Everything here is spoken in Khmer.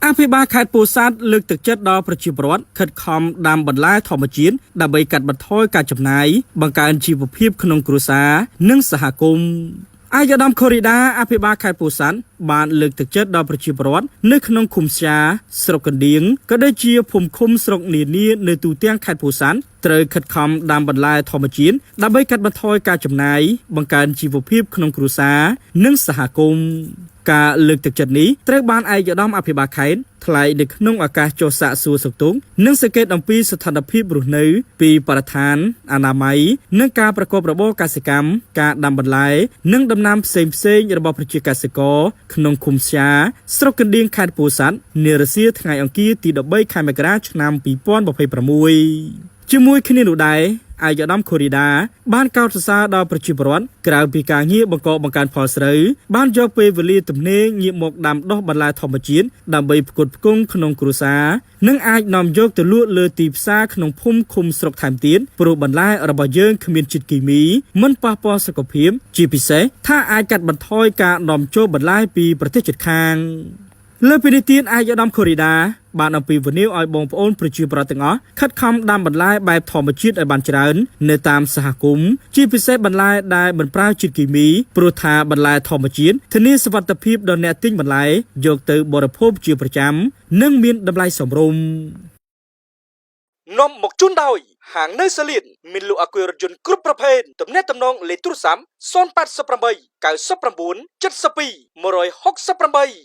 អភិបាលខេត្តពោធិ៍សាត់លើកទឹកចិត្តដល់ប្រជាពលរដ្ឋខិតខំដាំបន្លែធម្មជាតិដើម្បីកាត់បន្ថយការចំណាយបង្កើនជីវភាពក្នុងគ្រួសារនិងសហគមន៍អាយដាមខូរីដាអភិបាលខេត្តពោធិ៍សាត់បានលើកទឹកចិត្តដល់ប្រជាពលរដ្ឋនៅក្នុងឃុំស្យាស្រុកកណ្ដៀងក៏ដូចជាភូមិឃុំស្រុកនានានៅទូទាំងខេត្តពោធិ៍សាត់ត្រូវខិតខំដាំបន្លែធម្មជាតិដើម្បីកាត់បន្ថយការចំណាយបង្កើនជីវភាពក្នុងគ្រួសារនិងសហគមន៍ការលើកទឹកចិត្តនេះត្រូវបានឯកឧត្តមអភិបាលខេត្តថ្លែងនៅក្នុងឱកាសចុះសាកសួរសុខទុក្ខនិងសង្កេតអំពីស្ថានភាពរស់នៅពីបរិស្ថានអនាម័យនិងការប្រកបរបរកសិកម្មការដាំបន្លែនិងដំណាំផ្សេងៗរបស់ប្រជាកសិករក្នុងឃុំស្យាស្រុកកណ្ដៀងខេត្តពោធិ៍សាត់នារសៀលថ្ងៃអង្គារទី13ខែមករាឆ្នាំ2026ជាមួយគ្នានោះដែរអាយដាមខូរីដាបានកោតសរសើរដល់ប្រជាពលរដ្ឋក្រៅពីការងារបង្កើនផលស្រូវបានយកពេលវេលាទំនេរងាកមកដាំដុះបន្លែធម្មជាតិដើម្បីផ្គត់ផ្គង់ក្នុងគ្រួសារនិងអាចនាំយកទៅលក់លើទីផ្សារក្នុងភូមិឃុំស្រុកថែមទៀតព្រោះបន្លែរបស់យើងគ្មានជាតិគីមីមិនប៉ះពាល់សុខភាពជាពិសេសថាអាចកាត់បន្ថយការនាំចូលបន្លែពីប្រទេសជិតខាងលើពីនេះទៀតអាយដាមខូរីដាបានអំពាវនាវឲ្យបងប្អូនប្រជាពលរដ្ឋទាំងអស់ខិតខំដាំបន្លែបែបធម្មជាតិឲ្យបានច្រើននៅតាមសហគមន៍ជាពិសេសបន្លែដែលមិនប្រើជាតិគីមីព្រោះថាបន្លែធម្មជាតិធានាសុវត្ថិភាពដល់អ្នកទិញបន្លែយកទៅបរិភោគជាប្រចាំនិងមានតម្លៃសមរម្យនាំមកជូនដោយហាងនៅសាលៀនមានលក់អគុយរថយន្តគ្រប់ប្រភេទទំនាក់ទំនងលេខទូរស័ព្ទ088 99 72 168